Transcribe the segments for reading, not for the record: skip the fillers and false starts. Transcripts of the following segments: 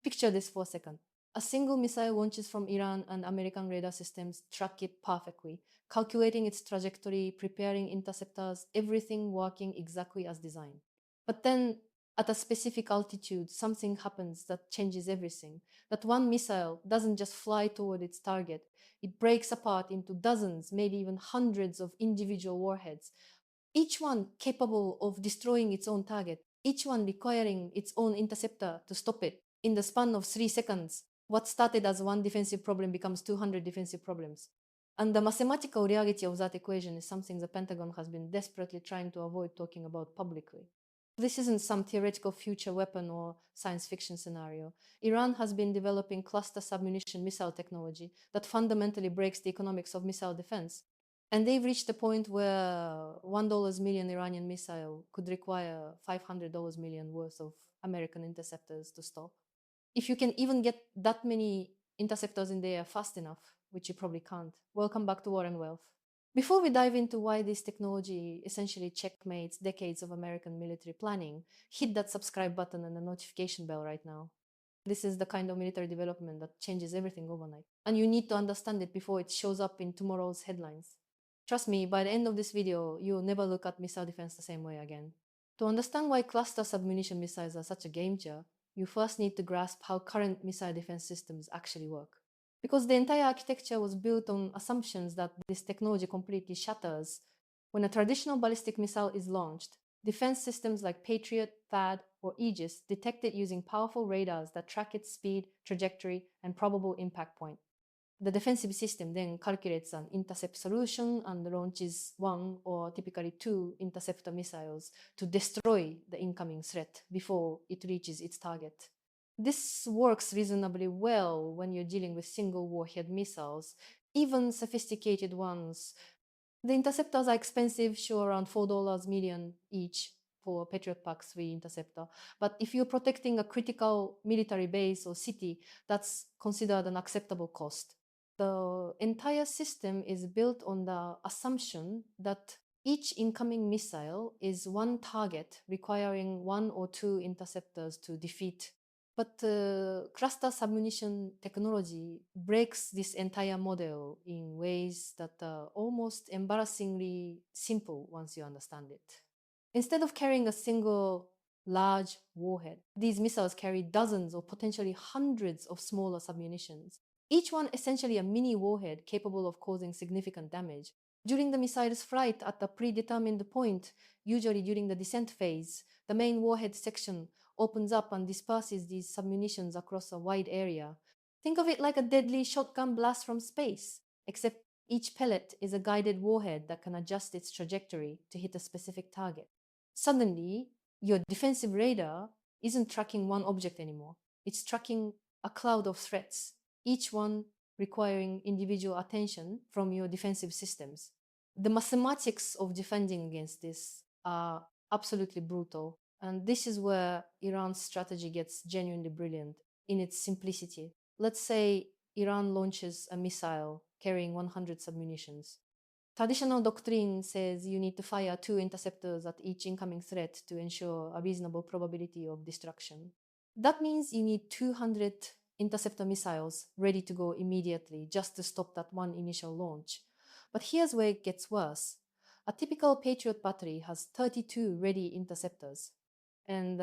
Picture this for a second. A single missile launches from Iran and American radar systems track it perfectly, calculating its trajectory, preparing interceptors, everything working exactly as designed. But then, at a specific altitude, something happens that changes everything. That one missile doesn't just fly toward its target, it breaks apart into dozens, maybe even hundreds of individual warheads, each one capable of destroying its own target, each one requiring its own interceptor to stop it. In the span of 3 seconds, what started as one defensive problem becomes 200 defensive problems. And the mathematical reality of that equation is something the Pentagon has been desperately trying to avoid talking about publicly. This isn't some theoretical future weapon or science fiction scenario. Iran has been developing cluster submunition missile technology that fundamentally breaks the economics of missile defense. And they've reached a point where $1 million Iranian missile could require $500 million worth of American interceptors to stop. If you can even get that many interceptors in the air fast enough, which you probably can't, welcome back to War and Wealth. Before we dive into why this technology essentially checkmates decades of American military planning, hit that subscribe button and the notification bell right now. This is the kind of military development that changes everything overnight. And you need to understand it before it shows up in tomorrow's headlines. Trust me, by the end of this video, you'll never look at missile defense the same way again. To understand why cluster submunition missiles are such a game changer, you first need to grasp how current missile defense systems actually work. Because the entire architecture was built on assumptions that this technology completely shatters. When a traditional ballistic missile is launched, defense systems like Patriot, THAAD, or Aegis detect it using powerful radars that track its speed, trajectory, and probable impact point. The defensive system then calculates an intercept solution and launches one or typically two interceptor missiles to destroy the incoming threat before it reaches its target. This works reasonably well when you're dealing with single warhead missiles, even sophisticated ones. The interceptors are expensive, sure, around $4 million each for Patriot Pack 3 interceptor. But if you're protecting a critical military base or city, that's considered an acceptable cost. The entire system is built on the assumption that each incoming missile is one target requiring one or two interceptors to defeat. But cluster submunition technology breaks this entire model in ways that are almost embarrassingly simple once you understand it. Instead of carrying a single large warhead, these missiles carry dozens or potentially hundreds of smaller submunitions, each one essentially a mini warhead capable of causing significant damage. During the missile's flight at a predetermined point, usually during the descent phase, the main warhead section opens up and disperses these submunitions across a wide area. Think of it like a deadly shotgun blast from space, except each pellet is a guided warhead that can adjust its trajectory to hit a specific target. Suddenly, your defensive radar isn't tracking one object anymore. It's tracking a cloud of threats, each one requiring individual attention from your defensive systems. The mathematics of defending against this are absolutely brutal. And this is where Iran's strategy gets genuinely brilliant in its simplicity. Let's say Iran launches a missile carrying 100 submunitions. Traditional doctrine says you need to fire 2 interceptors at each incoming threat to ensure a reasonable probability of destruction. That means you need 200 interceptor missiles ready to go immediately just to stop that one initial launch. But here's where it gets worse. A typical Patriot battery has 32 ready interceptors. And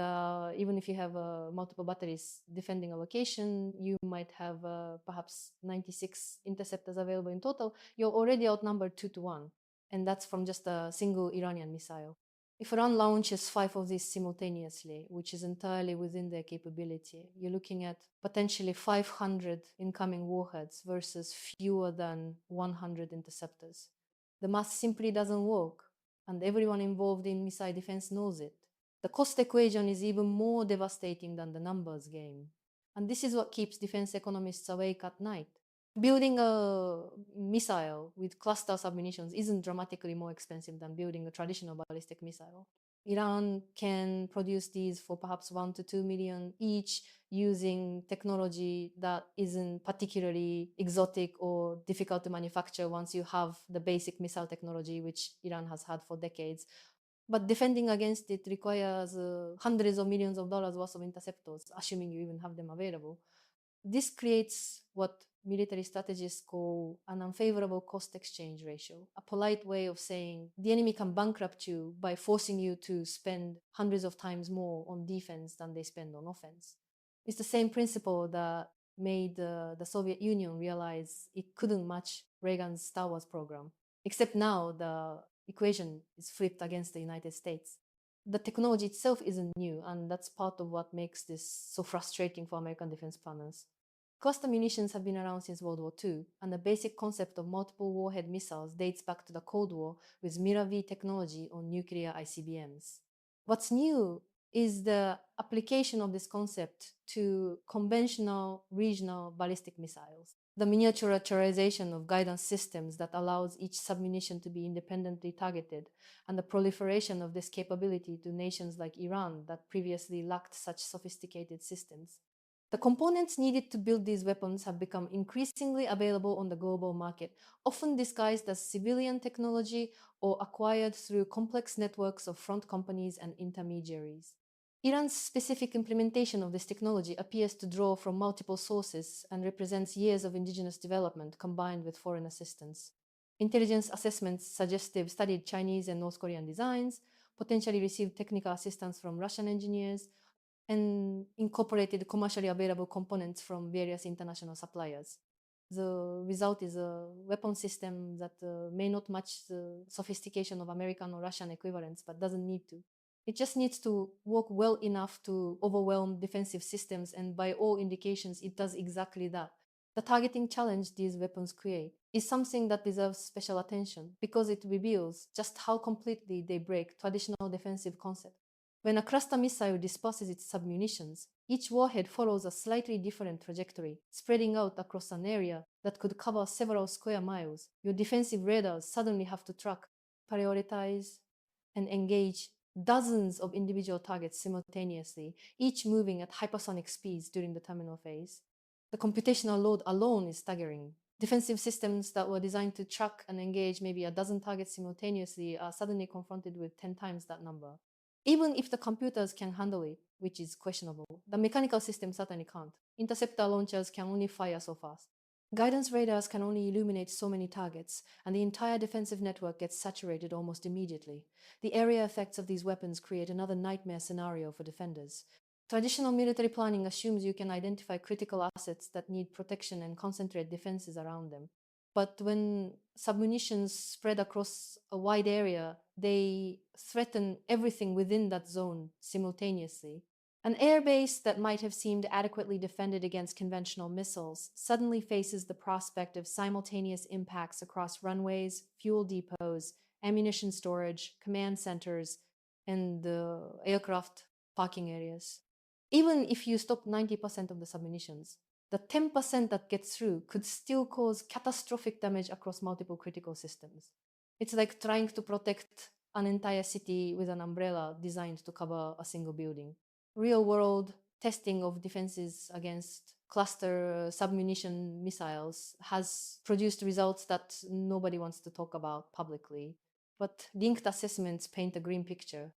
even if you have multiple batteries defending a location, you might have perhaps 96 interceptors available in total. You're already outnumbered 2-1. And that's from just a single Iranian missile. If Iran launches 5 of these simultaneously, which is entirely within their capability, you're looking at potentially 500 incoming warheads versus fewer than 100 interceptors. The math simply doesn't work, and everyone involved in missile defense knows it. The cost equation is even more devastating than the numbers game. And this is what keeps defense economists awake at night. Building a missile with cluster submunitions isn't dramatically more expensive than building a traditional ballistic missile. Iran can produce these for perhaps 1 to 2 million each using technology that isn't particularly exotic or difficult to manufacture once you have the basic missile technology, which Iran has had for decades. But defending against it requires hundreds of millions of dollars worth of interceptors, assuming you even have them available. This creates what military strategists call an unfavorable cost exchange ratio, a polite way of saying the enemy can bankrupt you by forcing you to spend hundreds of times more on defense than they spend on offense. It's the same principle that made the Soviet Union realize it couldn't match Reagan's Star Wars program, except now the equation is flipped against the United States. The technology itself isn't new, and that's part of what makes this so frustrating for American defense planners. Cluster munitions have been around since World War II, and the basic concept of multiple warhead missiles dates back to the Cold War with Mira-V technology on nuclear ICBMs. What's new is the application of this concept to conventional regional ballistic missiles. The miniaturization of guidance systems that allows each submunition to be independently targeted, and the proliferation of this capability to nations like Iran that previously lacked such sophisticated systems. The components needed to build these weapons have become increasingly available on the global market, often disguised as civilian technology or acquired through complex networks of front companies and intermediaries. Iran's specific implementation of this technology appears to draw from multiple sources and represents years of indigenous development combined with foreign assistance. Intelligence assessments suggest they've studied Chinese and North Korean designs, potentially received technical assistance from Russian engineers, and incorporated commercially available components from various international suppliers. The result is a weapon system that may not match the sophistication of American or Russian equivalents, but doesn't need to. It just needs to work well enough to overwhelm defensive systems, and by all indications, it does exactly that. The targeting challenge these weapons create is something that deserves special attention because it reveals just how completely they break traditional defensive concepts. When a cluster missile disperses its submunitions, each warhead follows a slightly different trajectory, spreading out across an area that could cover several square miles. Your defensive radars suddenly have to track, prioritize, and engage dozens of individual targets simultaneously, each moving at hypersonic speeds during the terminal phase. The computational load alone is staggering. Defensive systems that were designed to track and engage maybe a dozen targets simultaneously are suddenly confronted with 10 times that number. Even if the computers can handle it, which is questionable, the mechanical system certainly can't. Interceptor launchers can only fire so fast. Guidance radars can only illuminate so many targets, and the entire defensive network gets saturated almost immediately. The area effects of these weapons create another nightmare scenario for defenders. Traditional military planning assumes you can identify critical assets that need protection and concentrate defenses around them. But when submunitions spread across a wide area, they threaten everything within that zone simultaneously. An airbase that might have seemed adequately defended against conventional missiles suddenly faces the prospect of simultaneous impacts across runways, fuel depots, ammunition storage, command centers, and aircraft parking areas. Even if you stop 90% of the submunitions, the 10% that gets through could still cause catastrophic damage across multiple critical systems. It's like trying to protect an entire city with an umbrella designed to cover a single building. Real world testing of defenses against cluster submunition missiles has produced results that nobody wants to talk about publicly. But linked assessments paint a grim picture.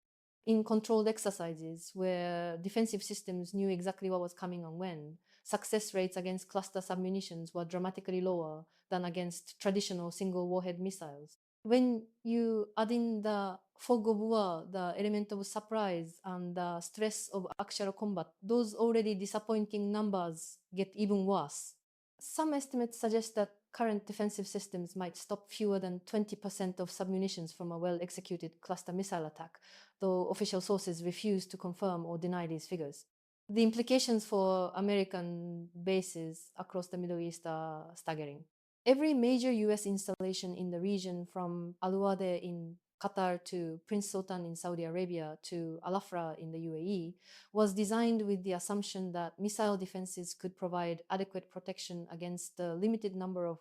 In controlled exercises where defensive systems knew exactly what was coming and when, success rates against cluster submunitions were dramatically lower than against traditional single warhead missiles. When you add in the fog of war, the element of surprise, and the stress of actual combat, those already disappointing numbers get even worse. Some estimates suggest that current defensive systems might stop fewer than 20% of submunitions from a well-executed cluster missile attack, though official sources refuse to confirm or deny these figures. The implications for American bases across the Middle East are staggering. Every major US installation in the region, from Al Uade in Qatar to Prince Sultan in Saudi Arabia to Al Afra in the UAE, was designed with the assumption that missile defenses could provide adequate protection against the limited number of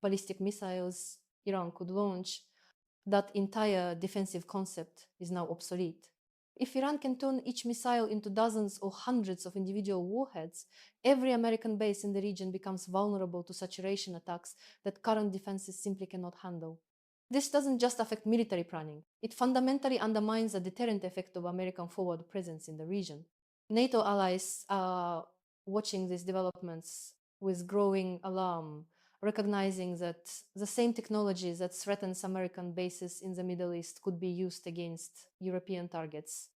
ballistic missiles Iran could launch. That entire defensive concept is now obsolete. If Iran can turn each missile into dozens or hundreds of individual warheads, every American base in the region becomes vulnerable to saturation attacks that current defenses simply cannot handle. This doesn't just affect military planning, it fundamentally undermines the deterrent effect of American forward presence in the region. NATO allies are watching these developments with growing alarm, recognizing that the same technologies that threatens American bases in the Middle East could be used against European targets.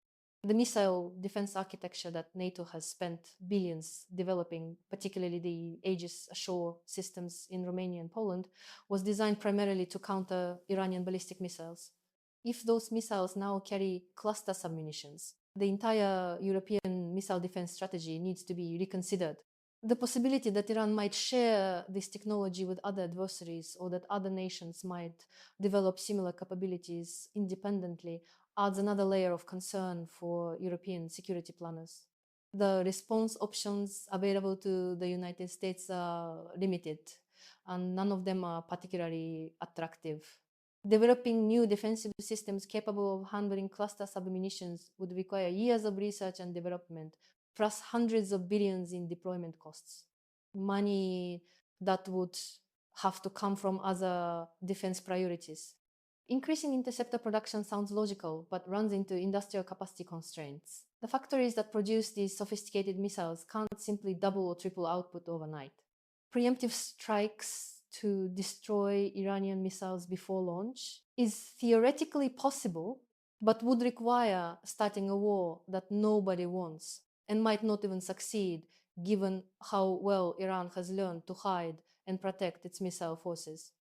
The missile defense architecture that NATO has spent billions developing, particularly the Aegis ashore systems in Romania and Poland, was designed primarily to counter Iranian ballistic missiles. If those missiles now carry cluster submunitions, the entire European missile defense strategy needs to be reconsidered. The possibility that Iran might share this technology with other adversaries or that other nations might develop similar capabilities independently adds another layer of concern for European security planners. The response options available to the United States are limited, and none of them are particularly attractive. Developing new defensive systems capable of handling cluster submunitions would require years of research and development, plus hundreds of billions in deployment costs. Money that would have to come from other defense priorities. Increasing interceptor production sounds logical, but runs into industrial capacity constraints. The factories that produce these sophisticated missiles can't simply double or triple output overnight. Preemptive strikes to destroy Iranian missiles before launch is theoretically possible, but would require starting a war that nobody wants and might not even succeed, given how well Iran has learned to hide and protect its missile forces.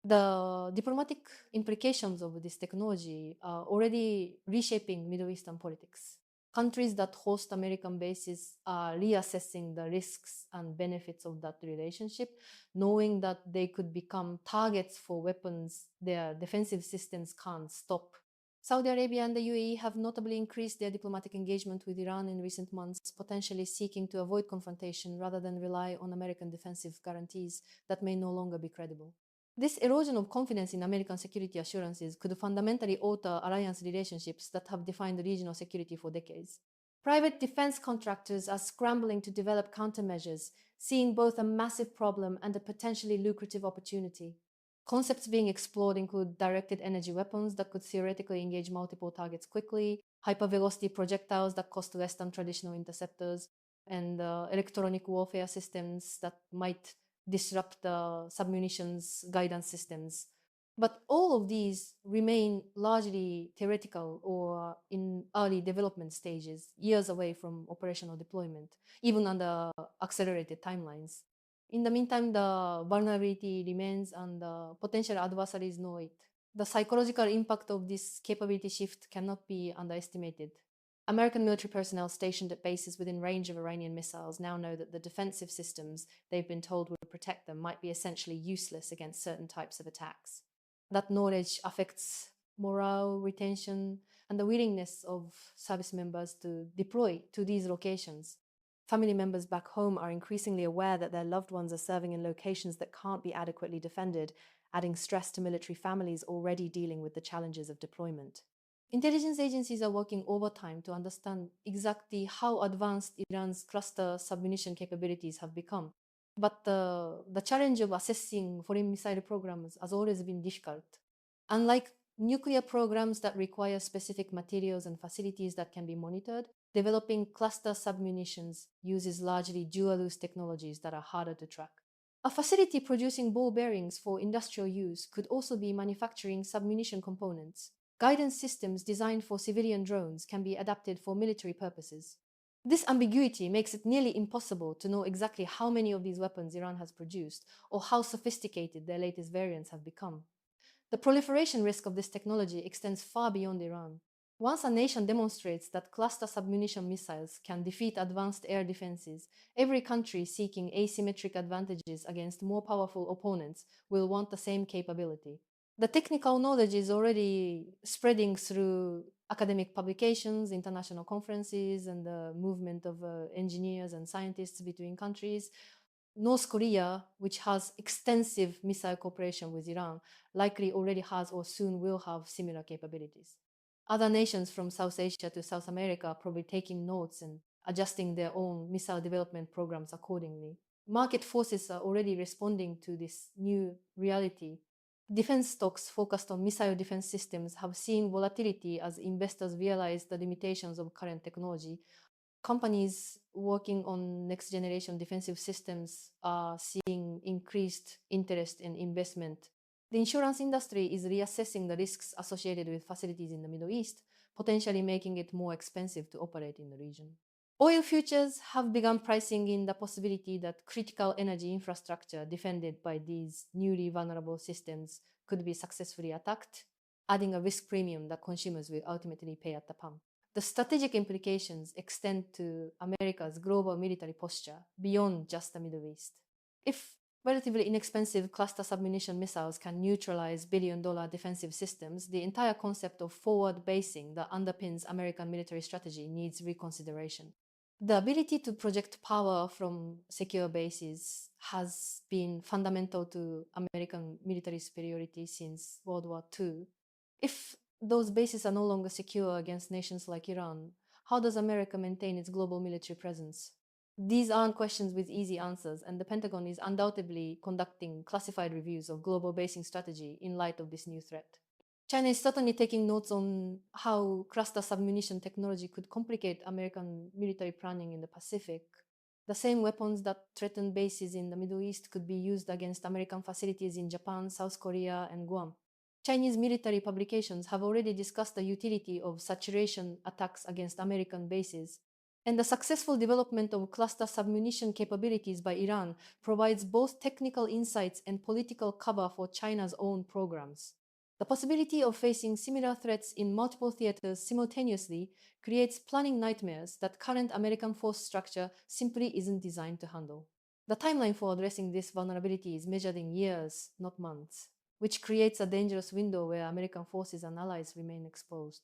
The diplomatic implications of this technology are already reshaping Middle Eastern politics. Countries that host American bases are reassessing the risks and benefits of that relationship, knowing that they could become targets for weapons their defensive systems can't stop. Saudi Arabia and the UAE have notably increased their diplomatic engagement with Iran in recent months, potentially seeking to avoid confrontation rather than rely on American defensive guarantees that may no longer be credible. This erosion of confidence in American security assurances could fundamentally alter alliance relationships that have defined regional security for decades. Private defense contractors are scrambling to develop countermeasures, seeing both a massive problem and a potentially lucrative opportunity. Concepts being explored include directed energy weapons that could theoretically engage multiple targets quickly, hypervelocity projectiles that cost less than traditional interceptors, and electronic warfare systems that might disrupt the submunitions guidance systems. But all of these remain largely theoretical or in early development stages, years away from operational deployment, even under accelerated timelines. In the meantime, the vulnerability remains and the potential adversaries know it. The psychological impact of this capability shift cannot be underestimated. American military personnel stationed at bases within range of Iranian missiles now know that the defensive systems they've been told would protect them might be essentially useless against certain types of attacks. That knowledge affects morale, retention, and the willingness of service members to deploy to these locations. Family members back home are increasingly aware that their loved ones are serving in locations that can't be adequately defended, adding stress to military families already dealing with the challenges of deployment. Intelligence agencies are working overtime to understand exactly how advanced Iran's cluster submunition capabilities have become. But the challenge of assessing foreign missile programs has always been difficult. Unlike nuclear programs that require specific materials and facilities that can be monitored, developing cluster submunitions uses largely dual-use technologies that are harder to track. A facility producing ball bearings for industrial use could also be manufacturing submunition components. Guidance systems designed for civilian drones can be adapted for military purposes. This ambiguity makes it nearly impossible to know exactly how many of these weapons Iran has produced or how sophisticated their latest variants have become. The proliferation risk of this technology extends far beyond Iran. Once a nation demonstrates that cluster submunition missiles can defeat advanced air defenses, every country seeking asymmetric advantages against more powerful opponents will want the same capability. The technical knowledge is already spreading through academic publications, international conferences, and the movement of engineers and scientists between countries. North Korea, which has extensive missile cooperation with Iran, likely already has or soon will have similar capabilities. Other nations from South Asia to South America are probably taking notes and adjusting their own missile development programs accordingly. Market forces are already responding to this new reality. Defense stocks focused on missile defense systems have seen volatility as investors realize the limitations of current technology. Companies working on next generation defensive systems are seeing increased interest and investment. The insurance industry is reassessing the risks associated with facilities in the Middle East, potentially making it more expensive to operate in the region. Oil futures have begun pricing in the possibility that critical energy infrastructure defended by these newly vulnerable systems could be successfully attacked, adding a risk premium that consumers will ultimately pay at the pump. The strategic implications extend to America's global military posture beyond just the Middle East. If relatively inexpensive cluster submunition missiles can neutralize billion-dollar defensive systems, the entire concept of forward basing that underpins American military strategy needs reconsideration. The ability to project power from secure bases has been fundamental to American military superiority since World War II. If those bases are no longer secure against nations like Iran, how does America maintain its global military presence? These aren't questions with easy answers, and the Pentagon is undoubtedly conducting classified reviews of global basing strategy in light of this new threat. China is certainly taking notes on how cluster submunition technology could complicate American military planning in the Pacific. The same weapons that threaten bases in the Middle East could be used against American facilities in Japan, South Korea, and Guam. Chinese military publications have already discussed the utility of saturation attacks against American bases, and the successful development of cluster submunition capabilities by Iran provides both technical insights and political cover for China's own programs. The possibility of facing similar threats in multiple theaters simultaneously creates planning nightmares that current American force structure simply isn't designed to handle. The timeline for addressing this vulnerability is measured in years, not months, which creates a dangerous window where American forces and allies remain exposed.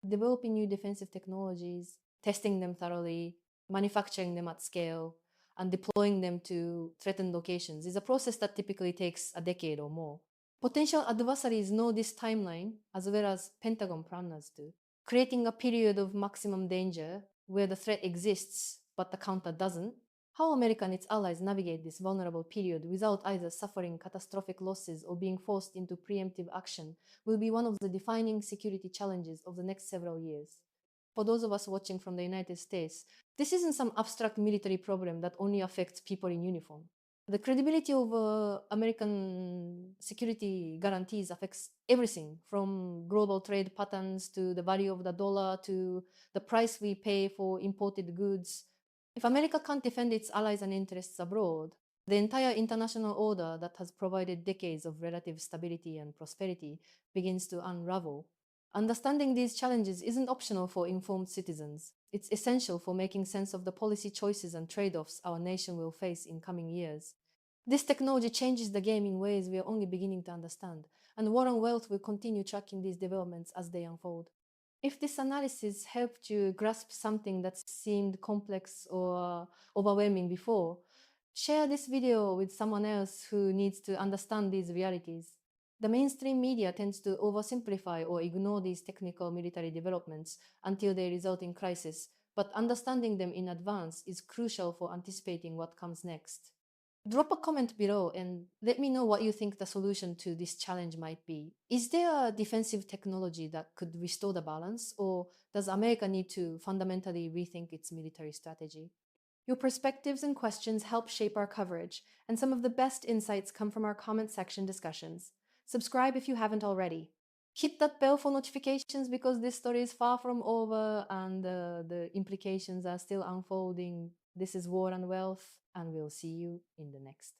Developing new defensive technologies, testing them thoroughly, manufacturing them at scale, and deploying them to threatened locations is a process that typically takes a decade or more. Potential adversaries know this timeline as well as Pentagon planners do, creating a period of maximum danger where the threat exists but the counter doesn't. How America and its allies navigate this vulnerable period without either suffering catastrophic losses or being forced into preemptive action will be one of the defining security challenges of the next several years. For those of us watching from the United States, this isn't some abstract military problem that only affects people in uniform. The credibility of American security guarantees affects everything from global trade patterns to the value of the dollar to the price we pay for imported goods. If America can't defend its allies and interests abroad, the entire international order that has provided decades of relative stability and prosperity begins to unravel. Understanding these challenges isn't optional for informed citizens. It's essential for making sense of the policy choices and trade-offs our nation will face in coming years. This technology changes the game in ways we are only beginning to understand, and Warren Wealth will continue tracking these developments as they unfold. If this analysis helped you grasp something that seemed complex or overwhelming before, share this video with someone else who needs to understand these realities. The mainstream media tends to oversimplify or ignore these technical military developments until they result in crisis, but understanding them in advance is crucial for anticipating what comes next. Drop a comment below and let me know what you think the solution to this challenge might be. Is there a defensive technology that could restore the balance, or does America need to fundamentally rethink its military strategy? Your perspectives and questions help shape our coverage, and some of the best insights come from our comment section discussions. Subscribe if you haven't already. Hit that bell for notifications because this story is far from over and the implications are still unfolding. This is War and Wealth, and we'll see you in the next.